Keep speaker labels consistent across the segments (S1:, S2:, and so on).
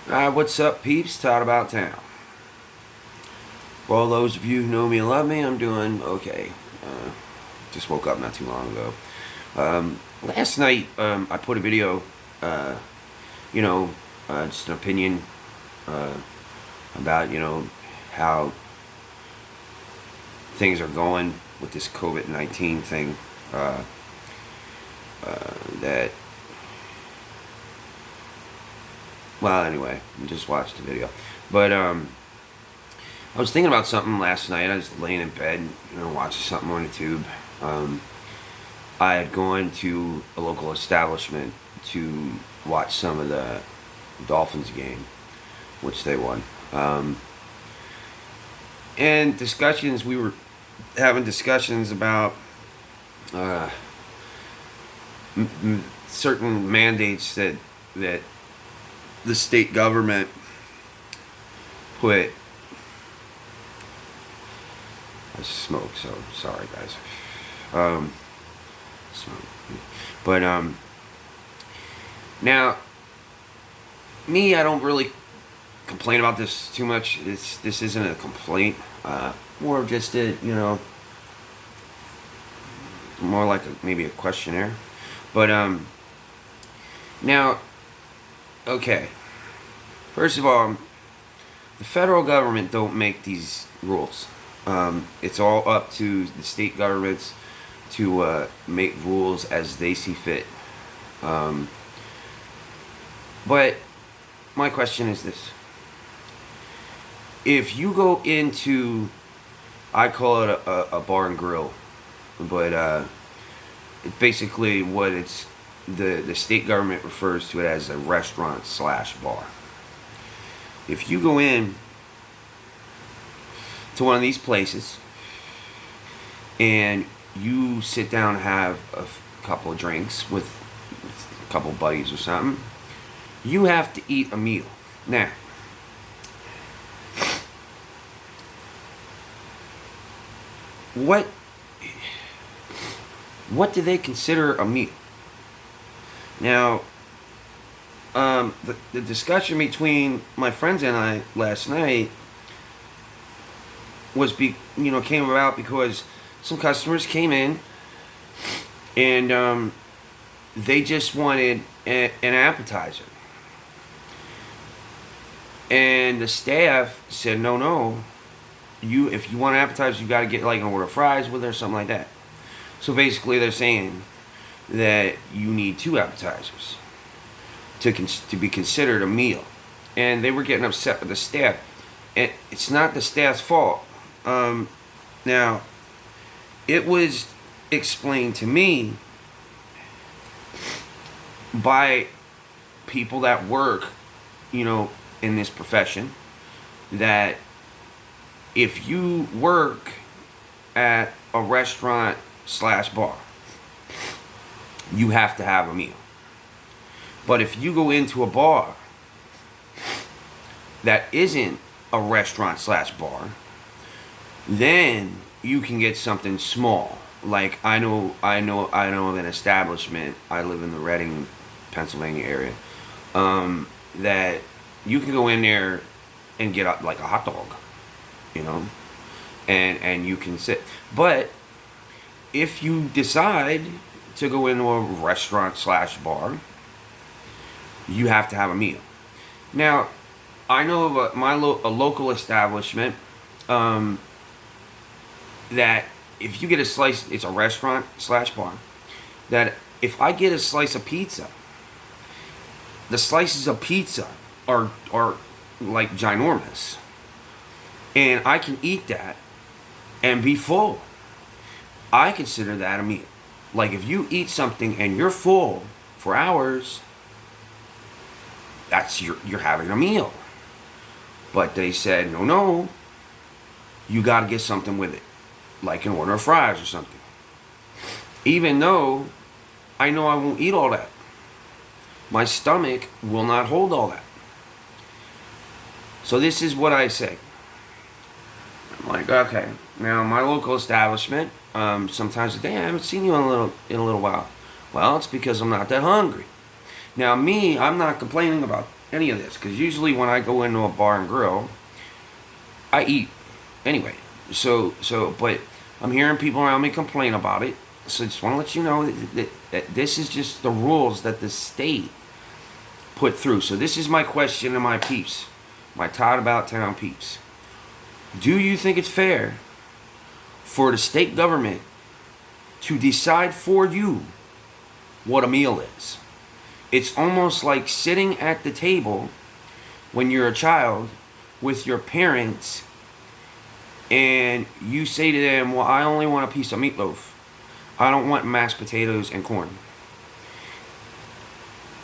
S1: What's up, peeps? Todd about town. For all those of you who know me and love me, I'm doing okay. Just woke up not too long ago. Last night, I put a video, uh, just an opinion uh, about, how things are going with this COVID-19 thing. Uh, that, well, anyway, just watched the video. But, I was thinking about something last night. I was laying in bed, watching something on YouTube. Um, I had gone to a local establishment to watch some of the Dolphins game, which they won. And we were having discussions about uh, certain mandates that the state government put. I smoke, so sorry, guys. Smoke. But now, me, I don't really complain about this too much. This isn't a complaint. More of just more like maybe a questionnaire. But now, okay. First of all, the federal government don't make these rules. It's all up to the state governments to make rules as they see fit. But my question is this: if you go into, I call it a bar and grill, but it's basically what the state government refers to it as a restaurant slash bar. If you go in to one of these places and you sit down and have a couple of drinks with a couple of buddies or something, you have to eat a meal. Now, what do they consider a meal? Now, the discussion between my friends and I last night came about because some customers came in and they just wanted an appetizer, and the staff said no, if you want an appetizer, you got to get like an order of fries with it or something like that. So basically they're saying that you need two appetizers to be considered a meal, and they were getting upset with the staff. And it's not the staff's fault. Now, it was explained to me by people that work, in this profession, that if you work at a restaurant slash bar, you have to have a meal. But if you go into a bar that isn't a restaurant slash bar, then you can get something small. Like I know of an establishment. I live in the Reading, Pennsylvania area. That you can go in there and get like a hot dog, and you can sit. But if you decide to go into a restaurant slash bar, you have to have a meal. Now, I know of a local establishment that if you get a slice, it's a restaurant slash bar, that if I get a slice of pizza, the slices of pizza are like ginormous, and I can eat that and be full. I consider that a meal. Like if you eat something and you're full for hours, that's you're having a meal. But they said no, you got to get something with it, like an order of fries or something. Even though I know I won't eat all that, my stomach will not hold all that. So this is what I say. I'm like, okay, now my local establishment, sometimes they say, hey, I haven't seen you in a little while. Well, it's because I'm not that hungry. Now me, I'm not complaining about any of this, because usually when I go into a bar and grill, I eat anyway. But I'm hearing people around me complain about it. So I just want to let you know that this is just the rules that the state put through. So this is my question to my peeps, my Todd About Town peeps. Do you think it's fair for the state government to decide for you what a meal is? It's almost like sitting at the table when you're a child with your parents and you say to them, well, I only want a piece of meatloaf. I don't want mashed potatoes and corn.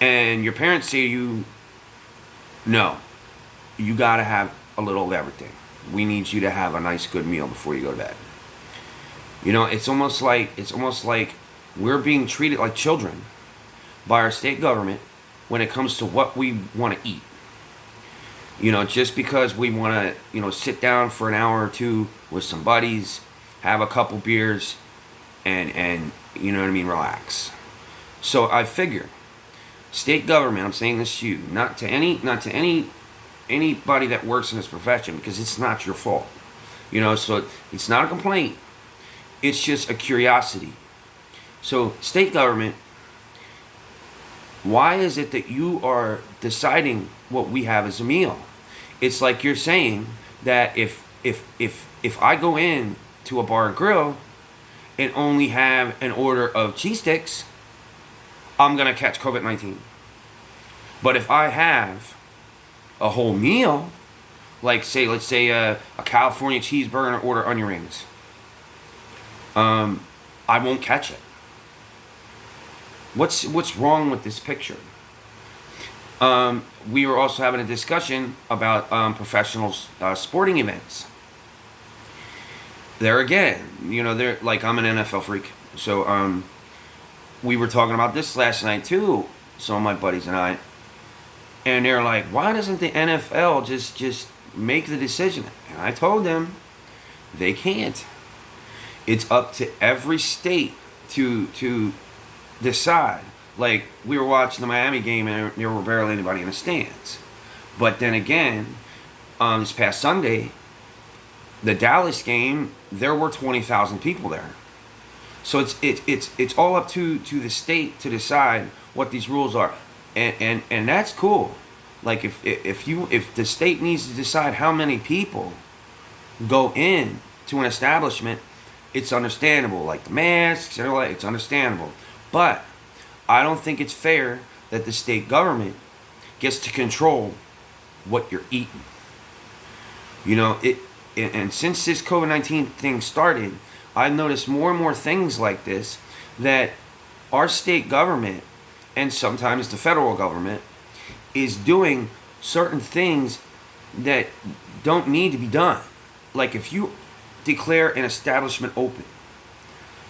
S1: And your parents say to you, no, you gotta have a little of everything. We need you to have a nice good meal before you go to bed. You know, it's almost like we're being treated like children by our state government when it comes to what we want to eat. You know, just because we want to, you know, sit down for an hour or two with some buddies, have a couple beers, and you know what I mean, relax. So I figure, state government, I'm saying this to you, not to anybody that works in this profession, because it's not your fault. You know, so it's not a complaint. It's just a curiosity. So state government, why is it that you are deciding what we have as a meal? It's like you're saying that if I go in to a bar and grill and only have an order of cheese sticks, I'm gonna catch COVID-19. But if I have a whole meal, like let's say a California cheeseburger and order onion rings, I won't catch it. What's wrong with this picture? We were also having a discussion about professional sporting events. There again, you know, they're like, I'm an NFL freak, so we were talking about this last night too, some of my buddies and I, and they're like, why doesn't the NFL just make the decision? And I told them they can't. It's up to every state to decide. Like, we were watching the Miami game and there were barely anybody in the stands. But then again, this past Sunday, the Dallas game, there were 20,000 people there. So it's all up to the state to decide what these rules are, and that's cool. Like if the state needs to decide how many people go in to an establishment, it's understandable. Like the masks, it's understandable. But I don't think it's fair that the state government gets to control what you're eating. You know, and since this COVID-19 thing started, I've noticed more and more things like this, that our state government and sometimes the federal government is doing certain things that don't need to be done. Like if you declare an establishment open,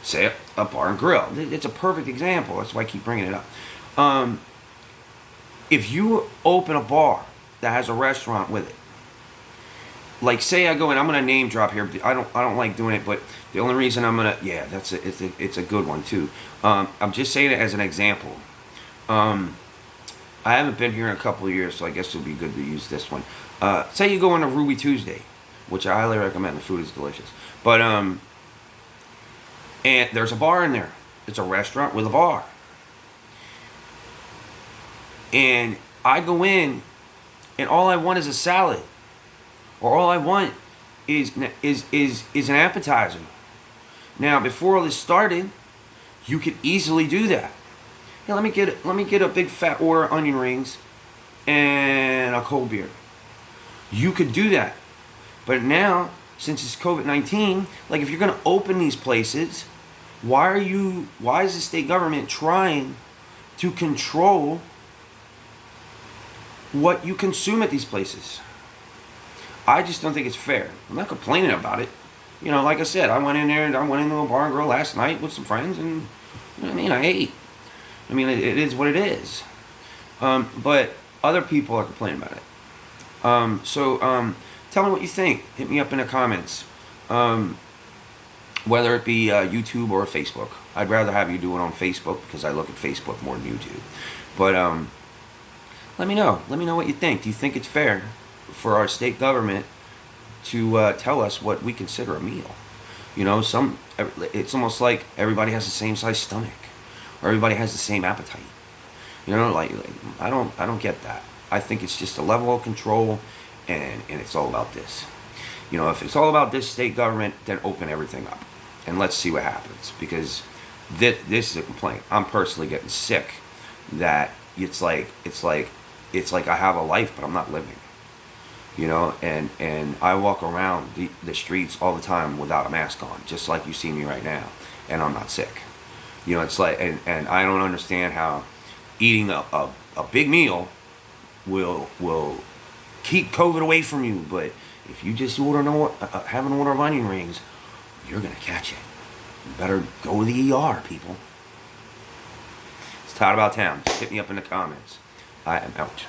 S1: say a bar and grill, it's a perfect example. That's why I keep bringing it up. If you open a bar that has a restaurant with it, like say I go in, I'm gonna name drop here. I don't like doing it, but the only reason I'm gonna, it's a good one too. I'm just saying it as an example. I haven't been here in a couple of years, so I guess it would be good to use this one. Say you go on a Ruby Tuesday, which I highly recommend. The food is delicious, but and there's a bar in there. It's a restaurant with a bar, and I go in, and all I want is a salad. Or all I want is an appetizer. Now, before all this started, you could easily do that. Hey, let me get a big fat order of onion rings and a cold beer. You could do that. But now, since it's COVID-19, like if you're gonna open these places, why is the state government trying to control what you consume at these places? I just don't think it's fair. I'm not complaining about it. You know, like I said, I went into a bar and grill last night with some friends, and you know what I mean, I ate. I mean, it is what it is. But other people are complaining about it. So tell me what you think. Hit me up in the comments. Whether it be YouTube or Facebook. I'd rather have you do it on Facebook because I look at Facebook more than YouTube. But Let me know. Let me know what you think. Do you think it's fair for our state government to tell us what we consider a meal? You know, it's almost like everybody has the same size stomach, or everybody has the same appetite. You know, like I don't get that. I think it's just a level of control, and it's all about this. You know, if it's all about this state government, then open everything up, and let's see what happens. Because this is a complaint. I'm personally getting sick. That it's like I have a life, but I'm not living. You know, and I walk around the streets all the time without a mask on, just like you see me right now, and I'm not sick. You know, it's like, and I don't understand how eating a big meal will keep COVID away from you, but if you just have an order of onion rings, you're gonna catch it. You better go to the ER, people. It's Todd About Town. Just hit me up in the comments. I am out.